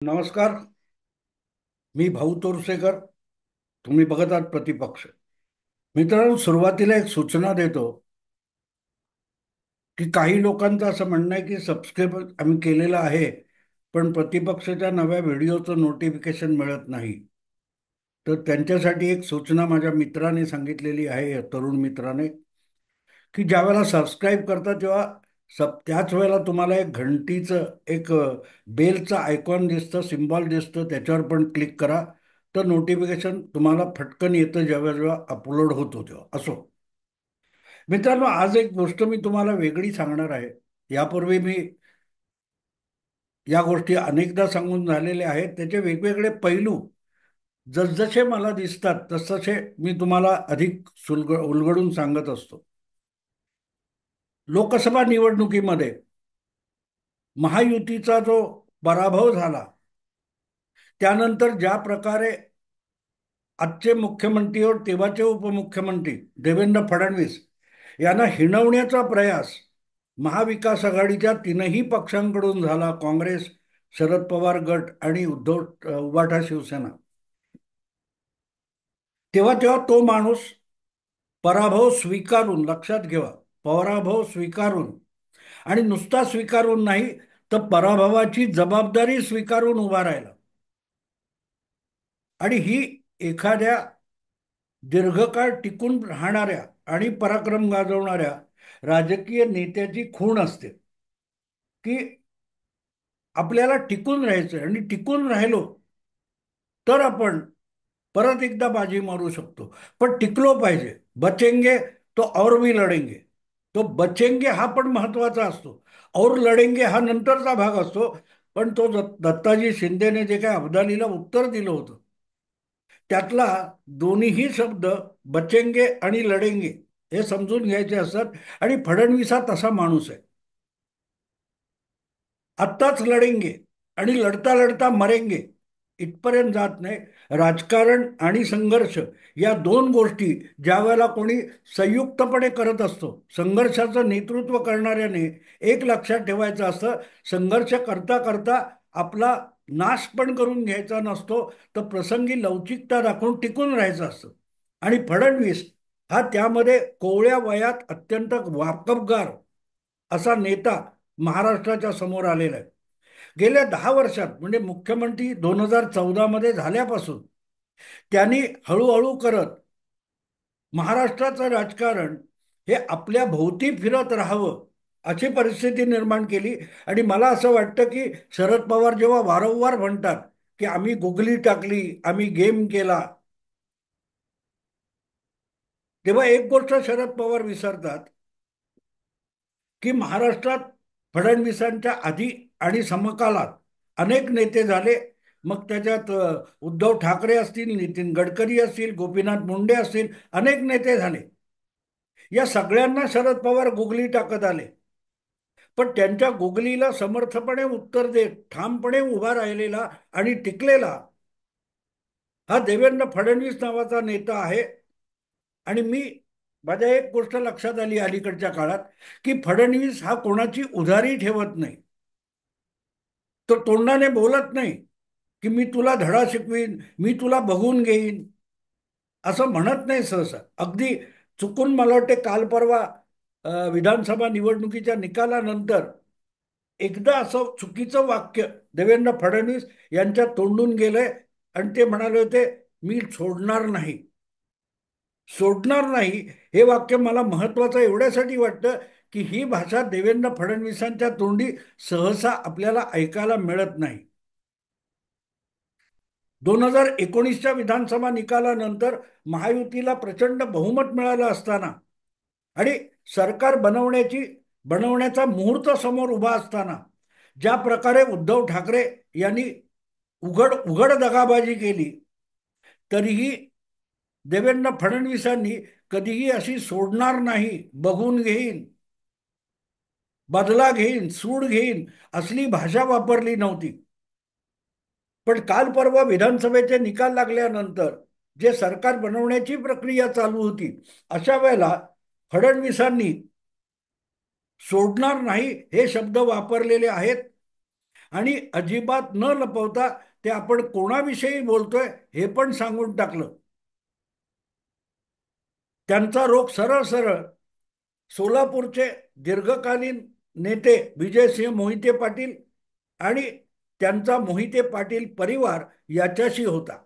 नमस्कार. मी भाऊ तोरसेकर. तुम्ही बघत आहात प्रतिपक्ष. मित्रांनो, सुरुवातीला एक सूचना देतो की काही लोकांचं असं म्हणणं आहे की सबस्क्राईब आम्ही केलेलं आहे, पण प्रतिपक्षाच्या नव्या व्हिडिओचं नोटिफिकेशन मिळत नाही. तर त्यांच्यासाठी एक सूचना माझ्या मित्राने सांगितलेली आहे, या तरुण मित्राने, की ज्या वेळेला सबस्क्राईब करता तेव्हा त्याच वेळेला तुम्हाला एक घंटीचं एक बेलचं आयकॉन दिसतं, सिम्बॉल दिसतं, त्याच्यावर पण क्लिक करा. तर नोटिफिकेशन तुम्हाला फटकन येतं जेव्हा जेव्हा अपलोड होतो तेव्हा. असो मित्रांनो, आज एक गोष्ट मी तुम्हाला वेगळी सांगणार आहे. यापूर्वी मी या गोष्टी अनेकदा सांगून झालेल्या आहेत. त्याचे वेगवेगळे पैलू जसजसे मला दिसतात तसतसे मी तुम्हाला अधिक उलगडून सांगत असतो. लोकसभा निवडणुकीमध्ये महायुतीचा जो पराभव झाला, त्यानंतर ज्या प्रकारे आजचे मुख्यमंत्री और तेव्हाचे उपमुख्यमंत्री देवेंद्र फडणवीस यांना हिणवण्याचा प्रयास महाविकास आघाडीच्या तीनही पक्षांकडून झाला, काँग्रेस, शरद पवार गट आणि उभाटा शिवसेना, तेव्हा तेव्हा तो माणूस पराभव स्वीकारून, लक्षात घ्या, पराभव स्वीकारून, आणि नुसता स्वीकारून नाही तर पराभवाची जबाबदारी स्वीकारून उभा राहिला. आणि ही एखाद्या दीर्घकाळ टिकून राहणाऱ्या आणि पराक्रम गाजवणाऱ्या राजकीय नेत्याची खूण असते, की आपल्याला टिकून राहायचं आणि टिकून राहिलो तर आपण परत एकदा बाजी मारू शकतो. पण टिकलो पाहिजे. बचेंगे तो और भी लढेंगे. तो बचेंगे हा पण महत्वाचा असतो, और लढेंगे हा नंतरचा भाग असतो. पण तो दत्ताजी शिंदेने जे काही अब्दालीला उत्तर दिलं होतं, त्यातला दोन्हीही शब्द बचेंगे आणि लढेंगे हे समजून घ्यायचे असतात. आणि फडणवीस हा तसा माणूस आहे. आत्ताच लढेंगे आणि लढता लढता मरेंगे इथपर्यंत जात नाही. राजकारण आणि संघर्ष या दोन गोष्टी ज्या वेळेला कोणी संयुक्तपणे करत असतो, संघर्षाचं नेतृत्व करणाऱ्याने एक लक्षात ठेवायचं असतं, संघर्ष करता करता आपला नाश पण करून घ्यायचा नसतो, तर प्रसंगी लवचिकता दाखवून टिकून राहायचं असतं. आणि फडणवीस हा त्यामध्ये कोवळ्या वयात अत्यंत वाकबगार असा नेता महाराष्ट्राच्या समोर आलेला आहे. गेल्या 10 वर्षात म्हणजे मुख्यमंत्री 2014 मध्ये झाल्यापासून त्यांनी हळूहळू करत महाराष्ट्राचं राजकारण हे आपल्या भोवती फिरत राहावं अशी परिस्थिती निर्माण केली. आणि मला असं वाटतं की शरद पवार जेव्हा वारंवार म्हणतात की आम्ही गुगली टाकली, आम्ही गेम केला, तेव्हा एक गोष्ट शरद पवार विसरतात की महाराष्ट्रात फडणवीसांच्या आधी आणि समकालात अनेक नेते झाले. मग त्याच्यात उद्धव ठाकरे असतील, नितीन गडकरी असतील, गोपीनाथ मुंडे असतील, अनेक नेते झाले. या सगळ्यांना शरद पवार गुगली टाकत आले. पण त्यांच्या गुगलीला समर्थपणे उत्तर देत ठामपणे उभा राहिलेला आणि टिकलेला हा देवेंद्र फडणवीस नावाचा नेता आहे. आणि माझ्या एक गोष्ट लक्षात आली अलीकडच्या काळात, की फडणवीस हा कोणाची उधारी ठेवत नाही. तो तोंडाने बोलत नाही की मी तुला धडा शिकवीन, मी तुला बघून घेईन, असं म्हणत नाही सहसा. अगदी चुकून मला वाटते काल परवा विधानसभा निवडणुकीच्या निकालानंतर एकदा असं चुकीचं वाक्य देवेंद्र फडणवीस यांच्या तोंडून गेलंय. आणि ते म्हणाले होते, मी सोडणार नाही. सोडणार नाही हे वाक्य मला महत्वाचं एवढ्यासाठी वाटतं की ही भाषा देवेंद्र फडणवीसांच्या तोंडी सहसा आपल्याला ऐकायला मिळत नाही. 2019च्या विधानसभा निकालानंतर महायुतीला प्रचंड बहुमत मिळालं असताना आणि सरकार बनवण्याचा मुहूर्त समोर उभा असताना ज्या प्रकारे उद्धव ठाकरे यांनी उघड उघड दगाबाजी केली, तरीही देवेंद्र फडणवीसांनी कधीही अशी सोडणार नाही, बघून घेईन, बदला घेईन, सूड घेईन असली भाषा वापरली नव्हती. पण काल परवा विधानसभेचे निकाल लागल्यानंतर जे सरकार बनवण्याची प्रक्रिया चालू होती, अशा वेळेला फडणवीसांनी सोडणार नाही हे शब्द वापरलेले आहेत. आणि अजिबात न लपवता ते आपण कोणाविषयी बोलतोय हे पण सांगून टाकलं. त्यांचा रोग सरळ सरळ सोलापूरचे दीर्घकालीन नेते विजयसिंह मोहिते पाटील आणि त्यांचा मोहिते पाटील परिवार याच्याशी होता.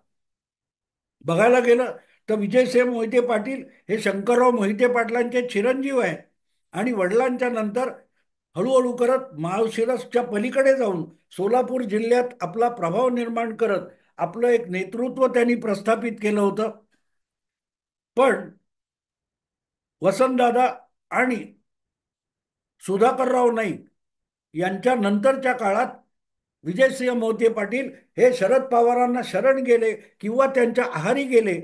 बघायला गेलं तर विजयसिंह मोहिते पाटील हे शंकरराव मोहिते पाटलांचे चिरंजीव आहेत आणि वडिलांच्या नंतर हळूहळू करत माळशिरसच्या पलीकडे जाऊन सोलापूर जिल्ह्यात आपला प्रभाव निर्माण करत आपलं एक नेतृत्व त्यांनी प्रस्थापित केलं होतं. पण वसंतदादा आणि सुधाकरराव नाईक यांच्या नंतरच्या काळात विजयसिंह मोहिते पाटील हे शरद पवारांना शरण गेले किंवा त्यांच्या आहारी गेले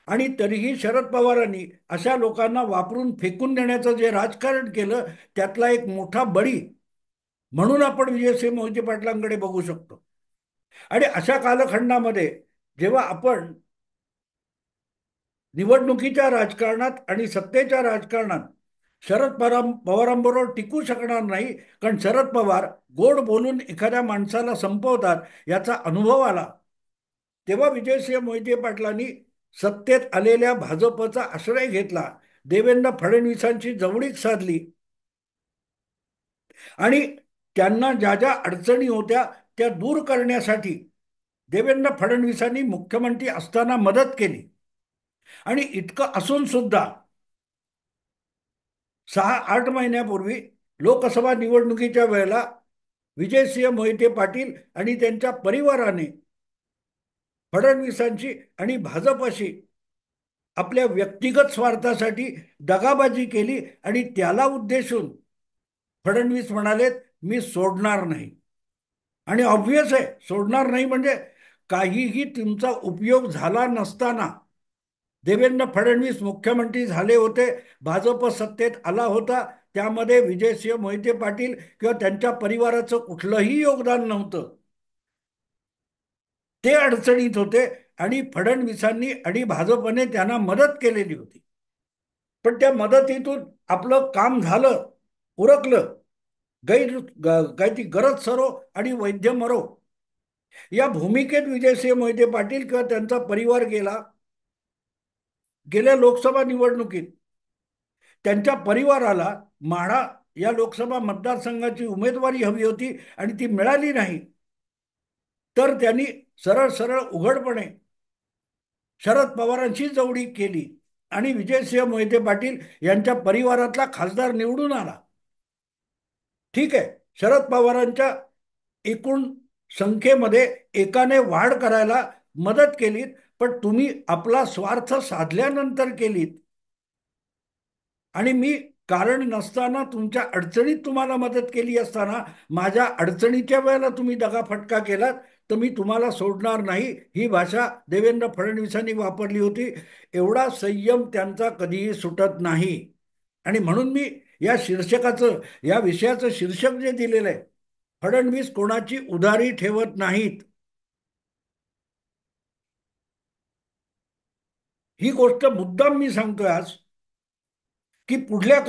आणि तरीही शरद पवारांनी अशा लोकांना वापरून फेकून देण्याचं जे राजकारण केलं त्यातला एक मोठा बळी म्हणून आपण विजयसिंह मोहिते पाटलांकडे बघू शकतो. आणि अशा कालखंडामध्ये जेव्हा आपण निवडणुकीच्या राजकारणात आणि सत्तेच्या राजकारणात शरद पवारांबरोबर टिकू शकणार नाही, कारण शरद पवार गोड बोलून एखाद्या माणसाला संपवतात याचा अनुभव आला, तेव्हा विजयसिंह मोहिते पाटलांनी सत्तेत आलेल्या भाजपचा आश्रय घेतला, देवेंद्र फडणवीसांची जवळीक साधली आणि त्यांना ज्या ज्या अडचणी होत्या त्या दूर करण्यासाठी देवेंद्र फडणवीसांनी मुख्यमंत्री असताना मदत केली. आणि इतकं असून सुद्धा 6-8 महिन्यापूर्वी लोकसभा निवडणुकीच्या वेळेला विजयसिंह मोहिते पाटील आणि त्यांच्या परिवाराने फडणवीसांची आणि भाजपशी आपल्या व्यक्तिगत स्वार्थासाठी दगाबाजी केली आणि त्याला उद्देशून फडणवीस म्हणालेत मी सोडणार नाही. आणि ऑब्व्हियस आहे सोडणार नाही म्हणजे काहीही तुमचा उपयोग झाला नसताना देवेंद्र फडणवीस मुख्यमंत्री झाले होते, भाजप सत्तेत आला होता, त्यामध्ये विजयसिंह मोहिते पाटील किंवा त्यांच्या परिवाराचं कुठलंही योगदान नव्हतं. ते अडचणीत होते आणि फडणवीसांनी आणि भाजपने त्यांना मदत केलेली होती. पण त्या मदतीतून आपलं काम झालं, उरकलं. काय ती गरज सरो आणि वैद्य मरो या भूमिकेत विजयसिंह मोहिते पाटील किंवा त्यांचा परिवार गेला. गेल्या लोकसभा निवडणुकीत त्यांच्या परिवाराला माढा या लोकसभा मतदारसंघाची उमेदवारी हवी होती आणि ती मिळाली नाही, तर त्यांनी सरळ सरळ उघडपणे शरद पवारांची जवळी केली आणि विजयसिंह मोहिते पाटील यांच्या परिवारातला खासदार निवडून आला. ठीक आहे, शरद पवारांच्या एकूण संख्येमध्ये एकाने वाढ करायला मदत केलीत, पण तुम्ही आपला स्वार्थ साधल्यानंतर केलीत आणि मी कारण नसताना तुमच्या अडचणीत तुम्हाला मदत केली असताना माझ्या अडचणीच्या वेळेला तुम्ही दगाफटका केलात, तर मी तुम्हाला सोडणार नाही ही भाषा देवेंद्र फडणवीसांनी वापरली होती. एवढा संयम त्यांचा कधीही सुटत नाही. आणि म्हणून मी या शीर्षकाचं या विषयाचं शीर्षक जे दिलेलं आहे, फडणवीस कोणाची उधारी ठेवत नाहीत, ही गोष्ट मुद्दाम मी सांगतोय आज की पुढल्या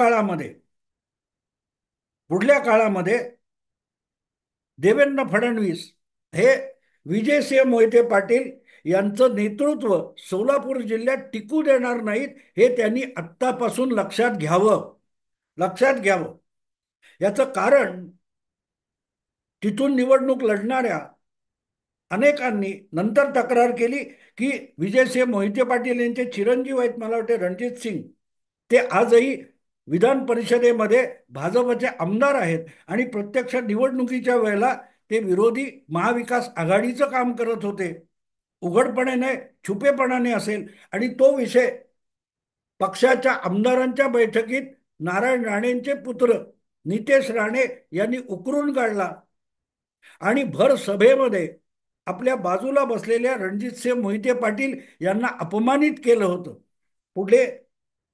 काळामध्ये देवेंद्र फडणवीस हे विजयसिंह मोहिते पाटील यांचं नेतृत्व सोलापूर जिल्ह्यात टिकू देणार नाहीत, हे त्यांनी आत्तापासून लक्षात घ्यावं. याचं कारण तिथून निवडणूक लढणाऱ्या अनेकांनी नंतर तक्रार केली की विजयसिंह मोहिते पाटील यांचे चिरंजीव आहेत, मला वाटते रणजित सिंग, ते आजही विधान परिषदेमध्ये भाजपचे आमदार आहेत आणि प्रत्यक्ष निवडणुकीच्या वेळेला ते विरोधी महाविकास आघाडीचं काम करत होते. उघडपणे नाही, छुपेपणाने असेल. आणि तो विषय पक्षाच्या आमदारांच्या बैठकीत नारायण राणेंचे पुत्र नितेश राणे यांनी उकरून काढला आणि भर सभेमध्ये आपल्या बाजूला बसलेल्या रणजितसिंह मोहिते पाटील यांना अपमानित केलं होतं. पुढे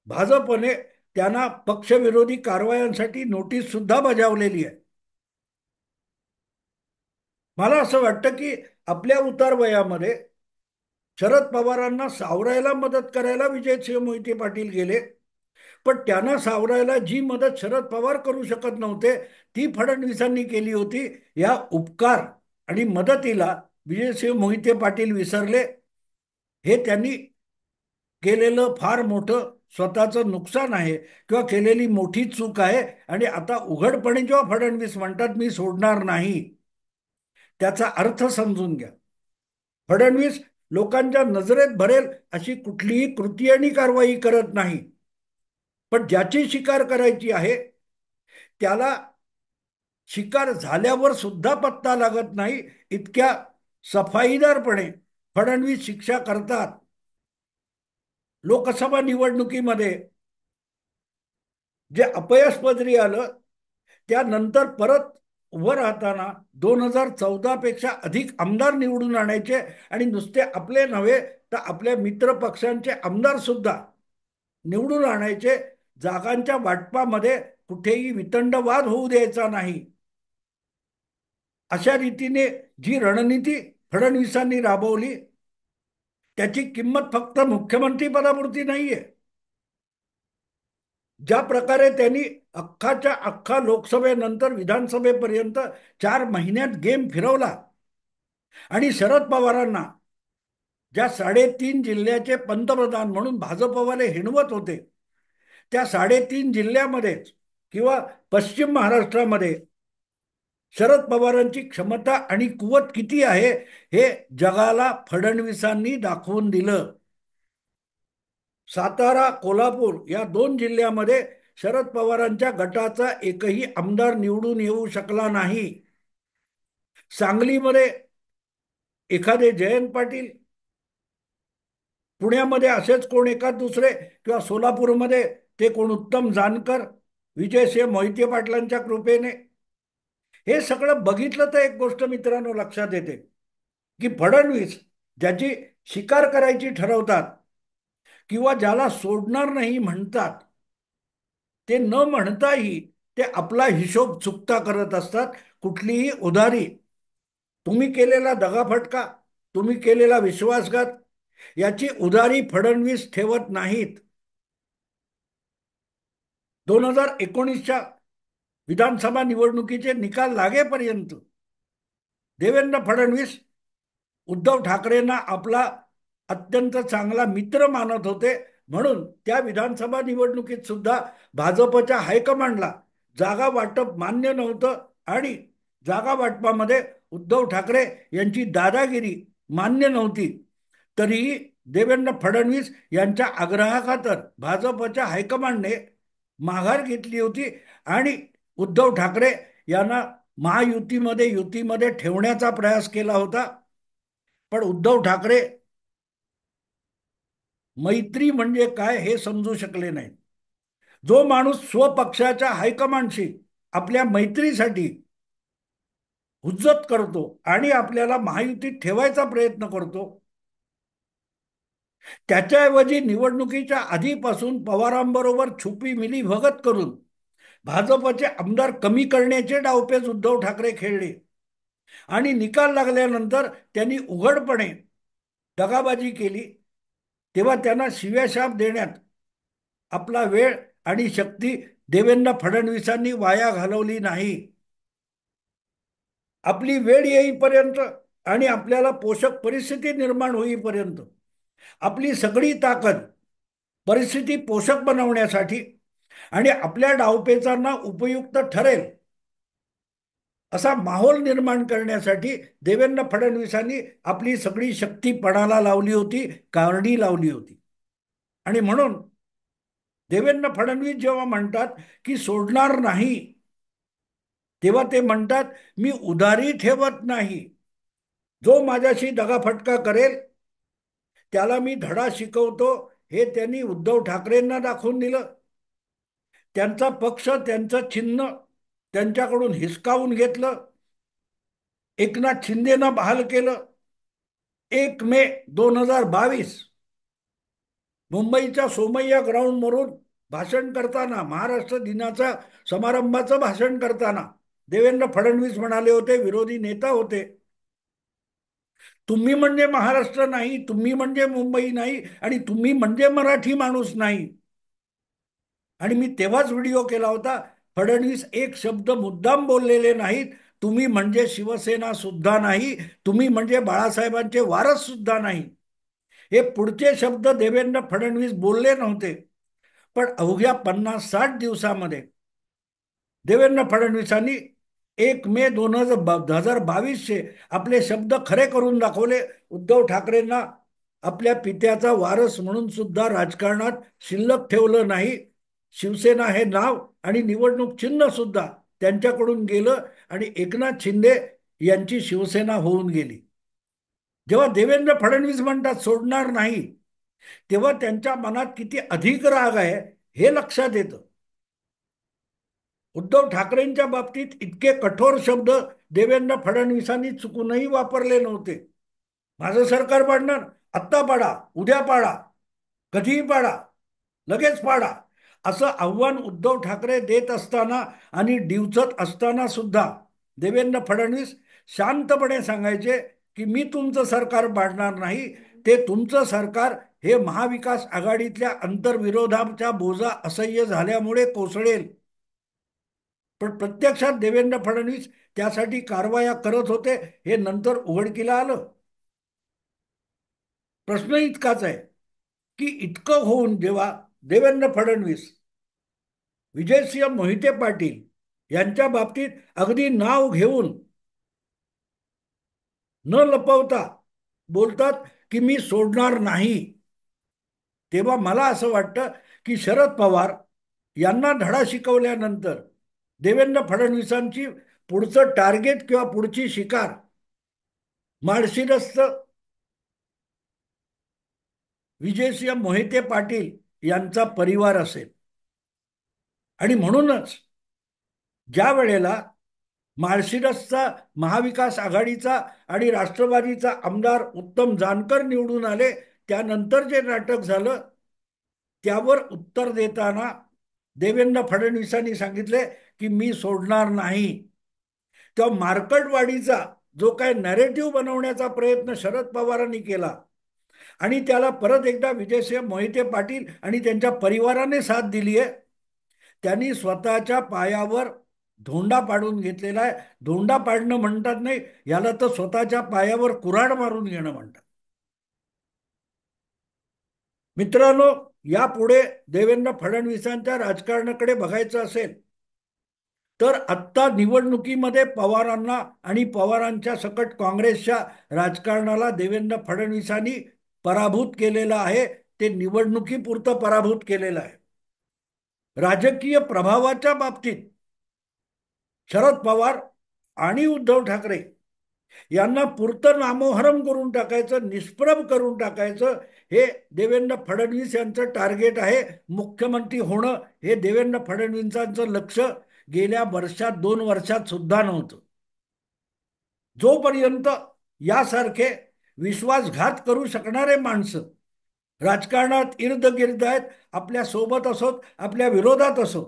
भाजपने त्यांना पक्षविरोधी कारवायांसाठी नोटीस सुद्धा बजावलेली आहे. मला असं वाटतं की आपल्या उतार वयामध्ये शरद पवारांना सावरायला मदत करायला विजयसिंह मोहिते पाटील गेले पण त्यांना सावरायला जी मदत शरद पवार करू शकत नव्हते ती फडणवीसांनी केली होती. या उपकार आणि मदतीला विजयसिंह मोहिते पाटील विसरले. हे त्यांनी केलेलं फार मोठं स्वतःचं नुकसान आहे किंवा केलेली मोठी चूक आहे. आणि आता उघडपणे जेव्हा फडणवीस म्हणतात मी सोडणार नाही, त्याचा अर्थ समजून घ्या. फडणवीस लोकांच्या नजरेत भरेल अशी कुठलीही कृती आणि कारवाई करत नाही. पण ज्याची शिकार करायची आहे त्याला शिकार झाल्यावर सुद्धा पत्ता लागत नाही, इतक्या सफाईदारपणे फडणवीस शिक्षा करतात. लोकसभा निवडणुकीमध्ये जे अपयश पदरी आलं त्यानंतर परत उभं राहताना 2014 पेक्षा अधिक आमदार निवडून आणायचे. आणि नुसते आपले नव्हे तर आपल्या मित्र पक्षांचे आमदार सुद्धा निवडून आणायचे. जागांच्या वाटपामध्ये कुठेही वितंडवाद होऊ द्यायचा नाही. अशा रीतीने जी रणनीती फडणवीसांनी राबवली त्याची किंमत फक्त मुख्यमंत्री पदापुरती नाहीये. ज्या प्रकारे त्यांनी अख्खाच्या अख्खा लोकसभेनंतर विधानसभेपर्यंत 4 महिन्यात गेम फिरवला आणि शरद पवारांना ज्या 3.5 जिल्ह्याचे पंतप्रधान म्हणून भाजपवाले हिणवत होते त्या 3.5 जिल्ह्यामध्येच किंवा पश्चिम महाराष्ट्रामध्ये शरद पवारांची क्षमता आणि कुवत किती आहे हे जगाला फडणवीसांनी दाखवून दिलं. सातारा कोल्हापूर या 2 जिल्ह्यामध्ये शरद पवारांच्या गटाचा एकही आमदार निवडून येऊ शकला नाही. सांगलीमध्ये एखादे जयंत पाटील, पुण्यामध्ये असेच कोण एखाद दुसरे, किंवा सोलापूरमध्ये ते कोण उत्तम जानकर, विजयसिंह मोहिते पाटलांच्या कृपेने. हे सगळं बघितलं तर एक गोष्ट मित्रांनो लक्षात येते की फडणवीस ज्याची शिकार करायची ठरवतात किंवा ज्याला सोडणार नाही म्हणतात ते न म्हणताही ते आपला हिशोब चुकता करत असतात. कुठलीही उधारी, तुम्ही केलेला दगाफटका, तुम्ही केलेला विश्वासघात याची उधारी फडणवीस ठेवत नाहीत. 2019च्या विधानसभा निवडणुकीचे निकाल लागेपर्यंत देवेंद्र फडणवीस उद्धव ठाकरेंना आपला अत्यंत चांगला मित्र मानत होते. म्हणून त्या विधानसभा निवडणुकीत सुद्धा भाजपच्या हायकमांडला जागा वाटप मान्य नव्हतं आणि जागा वाटपामध्ये उद्धव ठाकरे यांची दादागिरी मान्य नव्हती. तरीही देवेंद्र फडणवीस यांच्या आग्रहाखातर भाजपच्या हायकमांडने माघार घेतली होती आणि उद्धव ठाकरे यांना युतीमध्ये ठेवण्याचा प्रयास केला होता. पण उद्धव ठाकरे मैत्री म्हणजे काय हे समजू शकले नाही. जो माणूस स्वपक्षाच्या हायकमांडशी आपल्या मैत्रीसाठी हुज्जत करतो आणि आपल्याला महायुतीत ठेवायचा प्रयत्न करतो, त्याच्याऐवजी निवडणुकीच्या आधीपासून पवारांबरोबर छुपी मिली भगत करून भाजपचे आमदार कमी करण्याचे डावपेच उद्धव ठाकरे खेळले. आणि निकाल लागल्यानंतर त्यांनी उघडपणे दगाबाजी केली. तेव्हा त्यांना शिव्याशाप देण्यात आपला वेळ आणि शक्ती देवेंद्र फडणवीसांनी वाया घालवली नाही. आपली वेळ येईपर्यंत आणि आपल्याला पोषक परिस्थिती निर्माण होईपर्यंत आपली सगळी ताकद परिस्थिती पोषक बनवण्यासाठी आणि आपल्या डावपेचांना उपयुक्त ठरेल असा माहोल निर्माण करण्यासाठी देवेंद्र फडणवीसांनी आपली सगळी शक्ती पणाला लावली होती, कारणी लावली होती. आणि म्हणून देवेंद्र फडणवीस जेव्हा म्हणतात की सोडणार नाही, तेव्हा ते म्हणतात मी उधारी ठेवत नाही. जो माझ्याशी दगाफटका करेल त्याला मी धडा शिकवतो हे त्यांनी उद्धव ठाकरेंना दाखवून दिलं. त्यांचा पक्ष, त्यांचं चिन्ह त्यांच्याकडून हिसकावून घेतलं. एकनाथ शिंदेनं बहाल केलं. 1 मे 2022 मुंबईच्या सोमय्या ग्राउंडवरून भाषण करताना, महाराष्ट्र दिनाच्या समारंभाचं भाषण करताना देवेंद्र फडणवीस म्हणाले होते, विरोधी नेता होते, तुम्ही म्हणजे महाराष्ट्र नाही, तुम्ही म्हणजे मुंबई नाही आणि तुम्ही म्हणजे मराठी माणूस नाही. आणि मी तेव्हाच व्हिडिओ केला होता. फडणवीस एक शब्द मुद्दाम बोललेले नाहीत. तुम्ही म्हणजे शिवसेना सुद्धा नाही, तुम्ही म्हणजे बाळासाहेबांचे वारस सुद्धा नाही, हे पुढचे शब्द देवेंद्र फडणवीस बोलले नव्हते. पण अवघ्या 50-60 दिवसामध्ये देवेंद्र फडणवीसांनी 1 मे 2022 आपले शब्द खरे करून दाखवले. उद्धव ठाकरेंना आपल्या पित्याचा वारस म्हणून सुद्धा राजकारणात शिल्लक ठेवलं नाही. शिवसेना हे नाव आणि निवडणूक चिन्ह सुद्धा त्यांच्याकडून गेलं आणि एकनाथ शिंदे यांची शिवसेना होऊन गेली. जेव्हा देवेंद्र फडणवीस म्हणतात सोडणार नाही, तेव्हा त्यांच्या मनात किती अधिक राग आहे हे लक्षात येतं. उद्धव ठाकरेंच्या बाबतीत इतके कठोर शब्द देवेंद्र फडणवीसांनी चुकूनही वापरले नव्हते. माझं सरकार पाडणार, आत्ता पाडा, उद्या पाडा, कधीही पाडा, लगेच पाडा, असं आव्हान उद्धव ठाकरे देत असताना आणि डिवचत असताना सुद्धा देवेंद्र फडणवीस शांतपणे सांगायचे की मी तुमचं सरकार पाडणार नाही, ते तुमचं सरकार हे महाविकास आघाडीतल्या आंतरविरोधाच्या बोजा असह्य झाल्यामुळे कोसळेल. पण प्रत्यक्षात देवेंद्र फडणवीस त्यासाठी कारवाया करत होते हे नंतर उघडकीला आलं. प्रश्न इतकाच आहे की इतकं होऊन जेव्हा देवेंद्र फडणवीस विजयसिंह मोहिते पाटील यांच्या बाबतीत अगदी नाव घेऊन न लपवता बोलतात की मी सोडणार नाही, तेव्हा मला असं वाटतं की शरद पवार यांना धडा शिकवल्यानंतर देवेंद्र फडणवीसांची पुढचं टार्गेट किंवा पुढची शिकार माळशिरसचं विजयसिंह मोहिते पाटील यांचा परिवार असेल. आणि म्हणूनच ज्या वेळेला माळशिरसचा महाविकास आघाडीचा आणि राष्ट्रवादीचा आमदार उत्तम जानकर निवडून आले, त्यानंतर जे नाटक झालं त्यावर उत्तर देताना देवेंद्र फडणवीसांनी सांगितले की मी सोडणार नाही. तेव्हा मार्कटवाडीचा जो काय नॅरेटिव्ह बनवण्याचा प्रयत्न शरद पवारांनी केला आणि त्याला परत एकदा विजयसिंह मोहिते पाटील आणि त्यांच्या परिवाराने साथ दिली आहे, त्यांनी स्वतःच्या पायावर धोंडा पाडून घेतलेला आहे. धोंडा पाडणं म्हणतात नाही, याला तर स्वतःच्या पायावर कुऱ्हाड मारून घेणं म्हणतात. मित्रांनो, यापुढे देवेंद्र फडणवीसांच्या राजकारणाकडे बघायचं असेल तर आत्ता निवडणुकीमध्ये पवारांना आणि पवारांच्या सकट काँग्रेसच्या राजकारणाला देवेंद्र फडणवीसांनी पराभूत केलेलं आहे. ते निवडणुकीपुरतं पराभूत केलेलं आहे. राजकीय प्रभावाच्या बाबतीत शरद पवार आणि उद्धव ठाकरे यांना पुरतं नामोहरम करून टाकायचं, निष्प्रभ करून टाकायचं, हे देवेंद्र फडणवीस यांचं टार्गेट आहे. मुख्यमंत्री होणं हे देवेंद्र फडणवीसांचं लक्ष गेल्या वर्षात 2 वर्षात सुद्धा नव्हतं. जोपर्यंत यासारखे विश्वासघात करू शकणारे माणसं राजकारणात इर्द गिर्द आहेत, आपल्या सोबत असोत आपल्या विरोधात असो,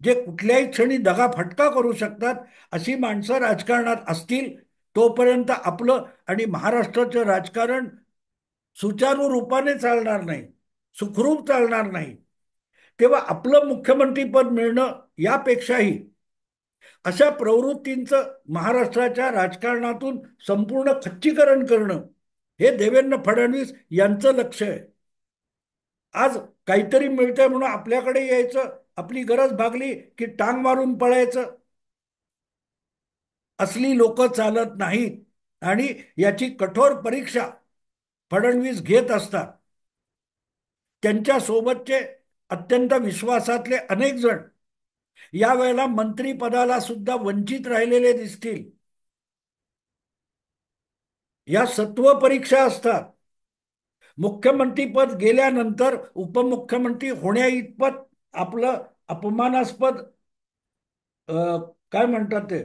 जे कुठल्याही क्षणी दगाफटका करू शकतात, अशी माणसं राजकारणात असतील तोपर्यंत आपलं आणि महाराष्ट्राचं राजकारण सुचारू रूपाने चालणार नाही, सुखरूप चालणार नाही. तेव्हा आपलं मुख्यमंत्रीपद मिळणं यापेक्षाही अशा प्रवृत्तींचं महाराष्ट्राच्या राजकारणातून संपूर्ण खच्चीकरण करणं हे देवेंद्र फडणवीस यांचं लक्ष आहे. आज काहीतरी मिळतंय म्हणून आपल्याकडे यायचं, आपली गरज भागली की टांग मारून पळायचं. असली लोक चालत नाहीत आणि याची कठोर परीक्षा फडणवीस घेत असतात. त्यांच्या सोबतचे अत्यंत विश्वासातले अनेक जण यावेळेला मंत्रीपदाला सुद्धा वंचित राहिलेले दिसतील. या सत्व परीक्षा असतात. मुख्यमंत्रीपद गेल्यानंतर उपमुख्यमंत्री होण्या इतपत आपलं अपमानास्पद काय म्हणतात ते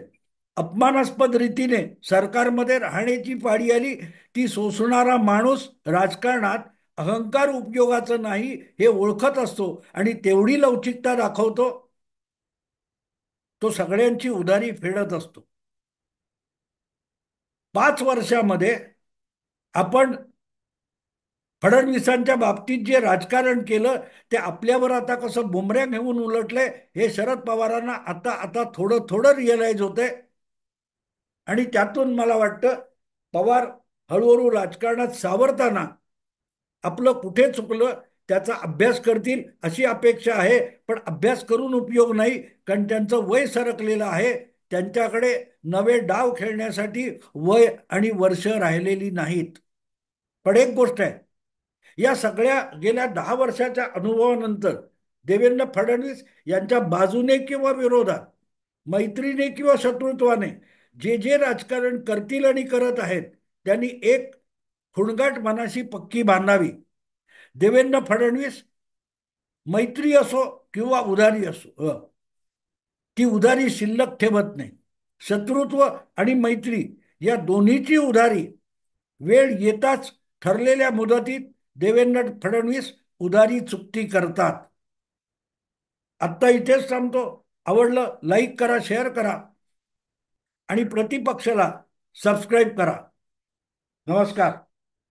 अपमानास्पद रीतीने सरकारमध्ये राहण्याची पाळी आली. ती सोसणारा माणूस राजकारणात अहंकार उपयोगाचं नाही हे ओळखत असतो आणि तेवढी लवचिकता दाखवतो. तो सगळ्यांची उधारी फेडत असतो. 5 वर्षामध्ये आपण फडणवीसांच्या बाबतीत जे राजकारण केलं ते आपल्यावर आता कसं बोंबऱ्या घेऊन उलटलंय हे शरद पवारांना आता आता थोडं थोडं रिअलाइज होतंय. आणि त्यातून मला वाटतं पवार हळूहळू राजकारणात सावरताना आपलं कुठे चुकलं त्याचा अभ्यास करतील अशी अपेक्षा आहे. पण अभ्यास करून उपयोग नाही, कारण त्यांचं वय सरकलेलं आहे. त्यांच्याकडे नवे डाव खेळण्यासाठी वय आणि वर्ष राहिलेली नाहीत. पण एक गोष्ट आहे, या सगळ्या गेल्या 10 वर्षाच्या अनुभवानंतर देवेंद्र फडणवीस यांच्या बाजूने किंवा विरोधात, मैत्रीने किंवा शत्रुत्वाने जे जे राजकारण करतील आणि करत आहेत त्यांनी एक खुणगाट मनाशी पक्की बांधावी. देवेंद्र फडणवीस मैत्री असो किंवा उधारी असो, ती उधारी शिल्लक ठेवत नाही. शत्रुत्व आणि मैत्री या दोन्हीची उधारी वेळ येताच ठरलेल्या मुदतीत देवेंद्र फडणवीस उधारी चुकती करतात. आत्ता इथेच थांबतो. आवडलं लाईक करा, शेअर करा आणि प्रतिपक्षाला सबस्क्राईब करा. नमस्कार.